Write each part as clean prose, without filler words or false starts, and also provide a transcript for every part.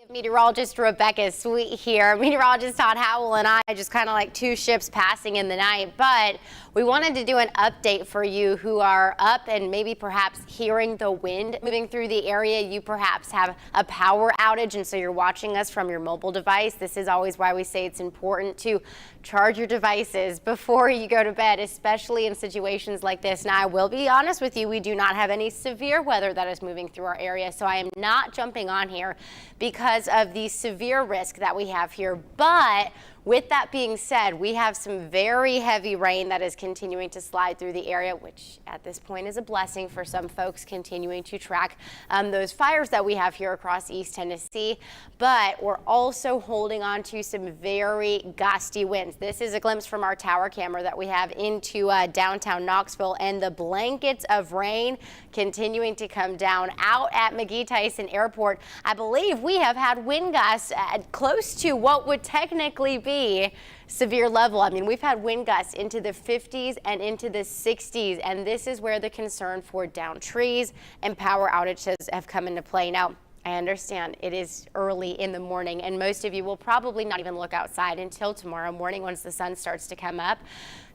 Meteorologist Becca Sweet here. Meteorologist Todd Howell and I just kind of like two ships passing in the night, but we wanted to do an update for you who are up and maybe perhaps hearing the wind moving through the area. You perhaps have a power outage and so you're watching us from your mobile device. This is always why we say it's important to charge your devices before you go to bed, especially in situations like this. Now, I will be honest with you, we do not have any severe weather that is moving through our area, so I am not jumping on here because of the severe risk that we have here. But with that being said, we have some very heavy rain that is continuing to slide through the area, which at this point is a blessing for some folks continuing to track those fires that we have here across East Tennessee. But we're also holding on to some very gusty winds. This is a glimpse from our tower camera that we have into downtown Knoxville, and the blankets of rain continuing to come down out at McGee-Tyson Airport. I believe we have had wind gusts at close to what would technically be severe level. I mean, we've had wind gusts into the 50s and into the 60s, and this is where the concern for downed trees and power outages have come into play. Now, I understand it is early in the morning, and most of you will probably not even look outside until tomorrow morning once the sun starts to come up.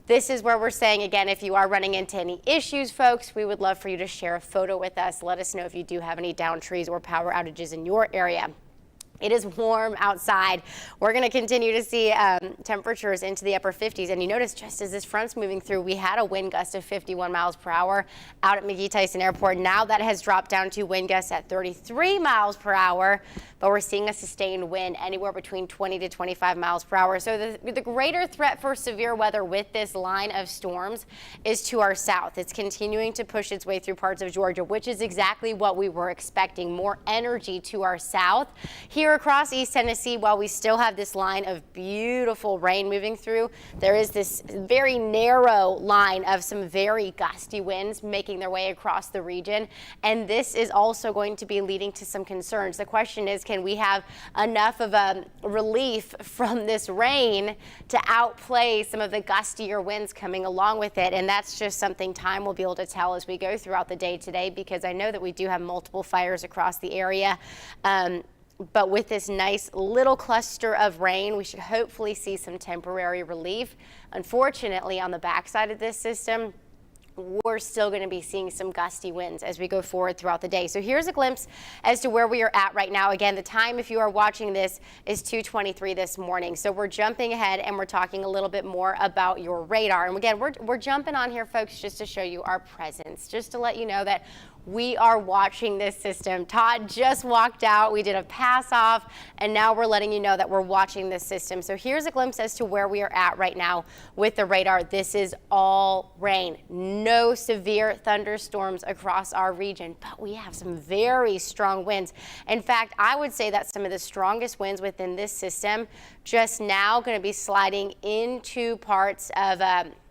This is where we're saying, again, if you are running into any issues, folks, we would love for you to share a photo with us. Let us know if you do have any downed trees or power outages in your area. It is warm outside. We're going to continue to see temperatures into the upper 50s. And you notice just as this front's moving through, we had a wind gust of 51 miles per hour out at McGee-Tyson Airport. Now that has dropped down to wind gusts at 33 miles per hour. But we're seeing a sustained wind anywhere between 20 to 25 miles per hour. So the greater threat for severe weather with this line of storms is to our south. It's continuing to push its way through parts of Georgia, which is exactly what we were expecting. More energy to our south. Here across East Tennessee, while we still have this line of beautiful rain moving through, there is this very narrow line of some very gusty winds making their way across the region. And this is also going to be leading to some concerns. The question is, can we have enough of a relief from this rain to outplay some of the gustier winds coming along with it? And that's just something time will be able to tell as we go throughout the day today, because I know that we do have multiple fires across the area. But with this nice little cluster of rain, we should hopefully see some temporary relief. Unfortunately, on the backside of this system, we're still going to be seeing some gusty winds as we go forward throughout the day. So here's a glimpse as to where we are at right now. Again, the time, if you are watching this, is 2:23 this morning. So we're jumping ahead and we're talking a little bit more about your radar. And again, we're jumping on here, folks, just to show you our presence, just to let you know that we are watching this system. Todd just walked out. We did a pass off, and now we're letting you know that we're watching this system. So here's a glimpse as to where we are at right now with the radar. This is all rain. No severe thunderstorms across our region, but we have some very strong winds. In fact, I would say that some of the strongest winds within this system just now going to be sliding into parts of,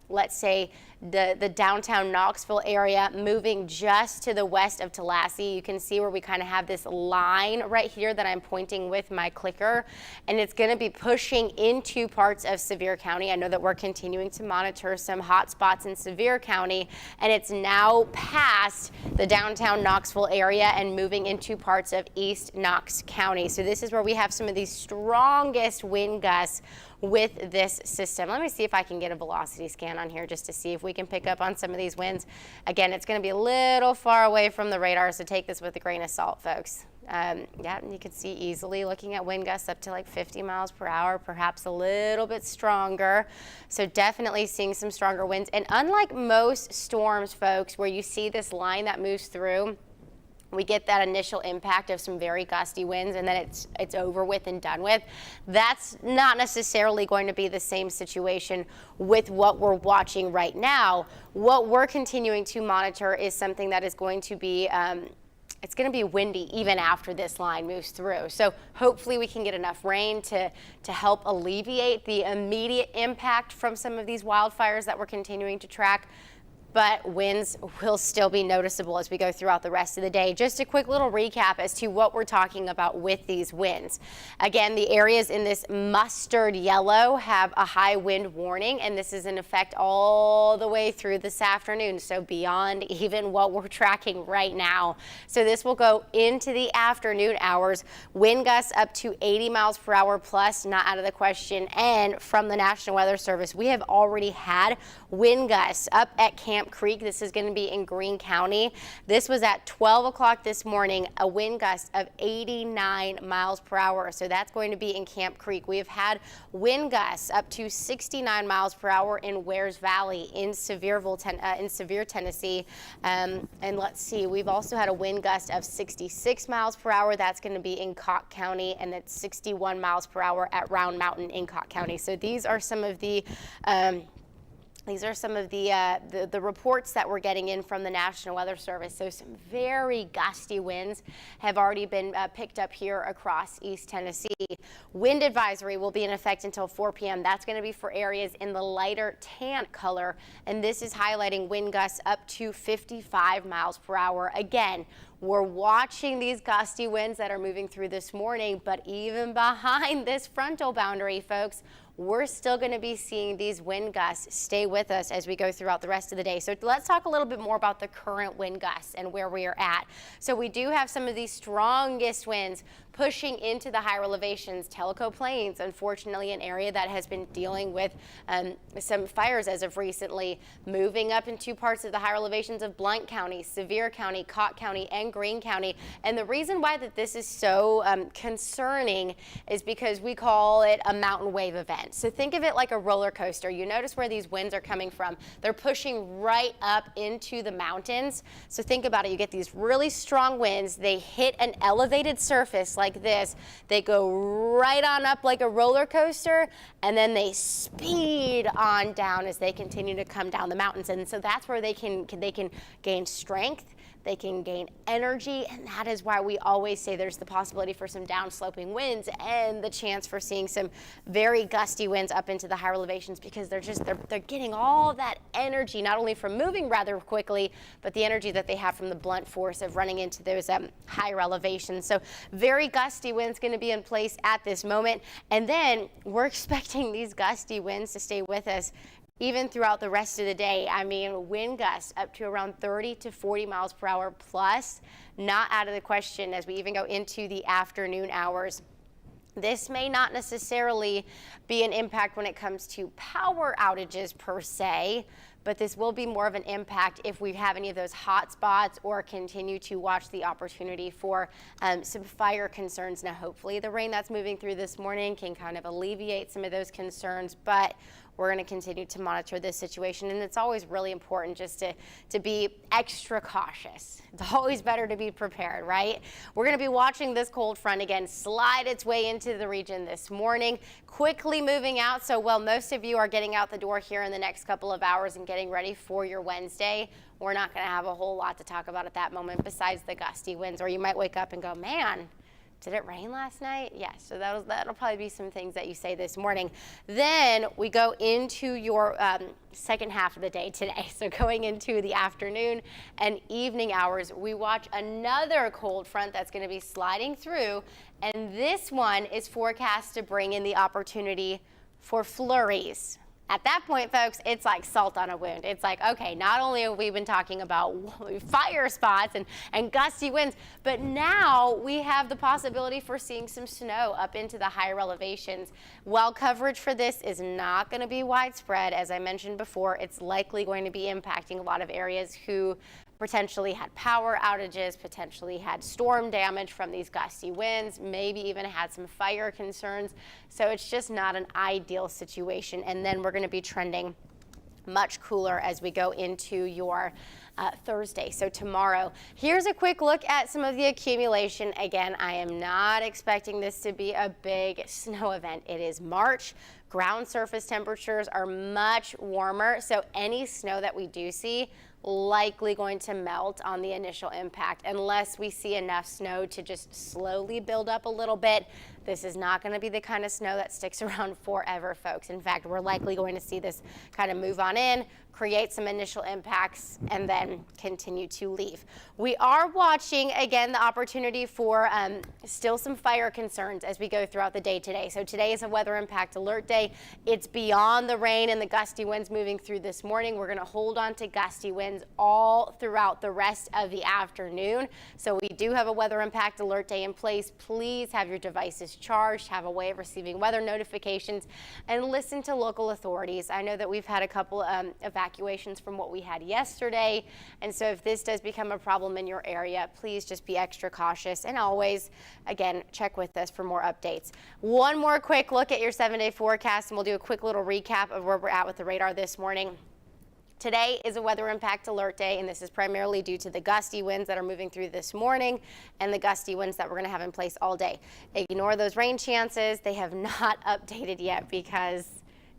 let's say, the downtown Knoxville area, moving just to the west of Tallahassee. You can see where we kind of have this line right here that I'm pointing with my clicker, and it's going to be pushing into parts of Sevier County. I know that we're continuing to monitor some hot spots in Sevier County, and it's now past the downtown Knoxville area and moving into parts of East Knox County. So this is where we have some of the strongest wind gusts with this system. Let me see if I can get a velocity scan on here just to see if we can pick up on some of these winds. Again, it's going to be a little far away from the radar, so take this with a grain of salt, folks. Yeah, you can see easily looking at wind gusts up to like 50 miles per hour, perhaps a little bit stronger. So definitely seeing some stronger winds. And unlike most storms, folks, where you see this line that moves through, we get that initial impact of some very gusty winds and then it's over with and done with. That's not necessarily going to be the same situation with what we're watching right now. What we're continuing to monitor is something that is going to be it's going to be windy even after this line moves through. So hopefully we can get enough rain to help alleviate the immediate impact from some of these wildfires that we're continuing to track. but winds will still be noticeable as we go throughout the rest of the day. Just a quick little recap as to what we're talking about with these winds. Again, the areas in this mustard yellow have a high wind warning, and this is in effect all the way through this afternoon, so beyond even what we're tracking right now. So this will go into the afternoon hours. Wind gusts up to 80 miles per hour plus, not out of the question. And from the National Weather Service, we have already had wind gusts up at Camp Creek. This is going to be in Greene County. This was at 12 o'clock this morning, a wind gust of 89 miles per hour. So that's going to be in Camp Creek. We have had wind gusts up to 69 miles per hour in Wares Valley in Severe, Tennessee. And let's see, we've also had a wind gust of 66 miles per hour. That's going to be in Cocke County, and that's 61 miles per hour at Round Mountain in Cocke County. So these are some of the the reports that we're getting in from the National Weather Service. So some very gusty winds have already been picked up here across East Tennessee. Wind advisory will be in effect until 4 p.m. That's going to be for areas in the lighter tan color, and this is highlighting wind gusts up to 55 miles per hour. Again, we're watching these gusty winds that are moving through this morning, but even behind this frontal boundary, folks, we're still going to be seeing these wind gusts stay with us as we go throughout the rest of the day. So let's talk a little bit more about the current wind gusts and where we are at. So we do have some of these strongest winds pushing into the higher elevations. Tellico Plains, unfortunately, an area that has been dealing with some fires as of recently, moving up into parts of the higher elevations of Blount County, Sevier County, Cocke County, and Greene County. And the reason why that this is so concerning is because we call it a mountain wave event. So think of it like a roller coaster. You notice where these winds are coming from. They're pushing right up into the mountains. So think about it. You get these really strong winds. They hit an elevated surface like this. They go right on up like a roller coaster, and then they speed on down as they continue to come down the mountains. And so that's where they can gain strength. They can gain energy, and that is why we always say there's the possibility for some downsloping winds and the chance for seeing some very gusty winds up into the higher elevations, because they're getting all that energy, not only from moving rather quickly, but the energy that they have from the blunt force of running into those higher elevations. So very gusty winds going to be in place at this moment, and then we're expecting these gusty winds to stay with us even throughout the rest of the day. I mean, wind gusts up to around 30 to 40 miles per hour plus, not out of the question as we even go into the afternoon hours. This may not necessarily be an impact when it comes to power outages per se, but this will be more of an impact if we have any of those hot spots or continue to watch the opportunity for some fire concerns. Now, hopefully the rain that's moving through this morning can kind of alleviate some of those concerns, but we're going to continue to monitor this situation, and it's always really important just to be extra cautious. It's always better to be prepared, right? We're going to be watching this cold front again slide its way into the region this morning, quickly moving out. So while most of you are getting out the door here in the next couple of hours and getting ready for your Wednesday, we're not going to have a whole lot to talk about at that moment besides the gusty winds, or you might wake up and go, man, did it rain last night? Yes, so that'll probably be some things that you say this morning. Then we go into your second half of the day today. So going into the afternoon and evening hours, we watch another cold front that's going to be sliding through, and this one is forecast to bring in the opportunity for flurries. At that point, folks, it's like salt on a wound. It's like, okay, not only have we been talking about fire spots and gusty winds, but now we have the possibility for seeing some snow up into the higher elevations. While coverage for this is not going to be widespread, as I mentioned before, it's likely going to be impacting a lot of areas who potentially had power outages, potentially had storm damage from these gusty winds, maybe even had some fire concerns. So it's just not an ideal situation. And then we're going to be trending much cooler as we go into your Thursday. So tomorrow, here's a quick look at some of the accumulation. Again, I am not expecting this to be a big snow event. It is March. Ground surface temperatures are much warmer, so any snow that we do see likely going to melt on the initial impact unless we see enough snow to just slowly build up a little bit. This is not going to be the kind of snow that sticks around forever, folks. In fact, we're likely going to see this kind of move on in, create some initial impacts, and then continue to leave. We are watching, again, the opportunity for still some fire concerns as we go throughout the day today. So today is a weather impact alert day. It's beyond the rain and the gusty winds moving through this morning. We're going to hold on to gusty winds all throughout the rest of the afternoon. So we do have a weather impact alert day in place. Please have your devices charged, have a way of receiving weather notifications, and listen to local authorities. I know that we've had a couple evacuations from what we had yesterday, and so if this does become a problem in your area, please just be extra cautious, and always, again, check with us for more updates. One more quick look at your 7-day forecast, and we'll do a quick little recap of where we're at with the radar this morning. Today is a weather impact alert day, and this is primarily due to the gusty winds that are moving through this morning and the gusty winds that we're going to have in place all day. Ignore those rain chances. They have not updated yet because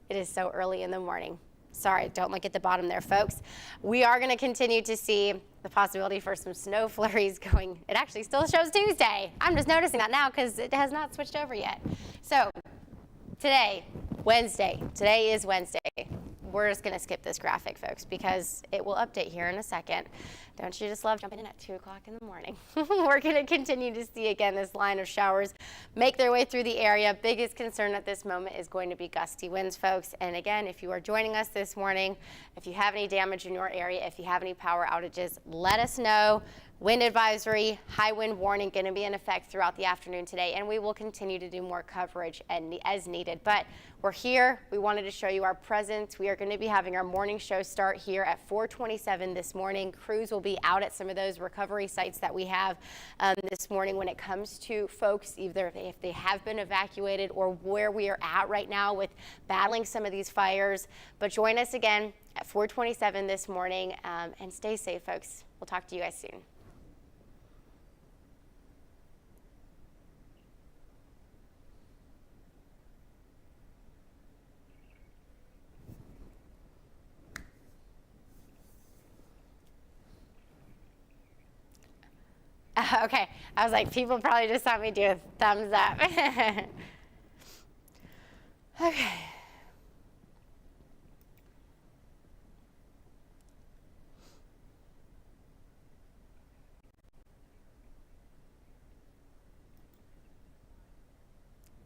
it is so early in the morning. Sorry, don't look at the bottom there, folks. We are going to continue to see the possibility for some snow flurries going. It actually still shows Tuesday. I'm just noticing that now because it has not switched over yet. So today, Wednesday. Today is Wednesday. We're just going to skip this graphic, folks, because it will update here in a second. Don't you just love jumping in at 2 o'clock in the morning? We're going to continue to see, again, this line of showers make their way through the area. Biggest concern at this moment is going to be gusty winds, folks. And again, if you are joining us this morning, if you have any damage in your area, if you have any power outages, let us know. Wind advisory, high wind warning going to be in effect throughout the afternoon today, and we will continue to do more coverage as needed. But we're here. We wanted to show you our presence. We are going to be having our morning show start here at 4:27 this morning. Crews will be out at some of those recovery sites that we have this morning when it comes to folks, either if they have been evacuated or where we are at right now with battling some of these fires. But join us again at 4:27 this morning, and stay safe, folks. We'll talk to you guys soon. Okay, I was like, people probably just saw me do a thumbs up. Okay.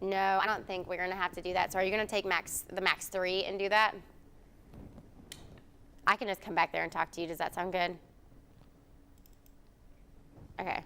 No, I don't think we're going to have to do that. So are you going to take the max 3 and do that? I can just come back there and talk to you. Does that sound good? Okay.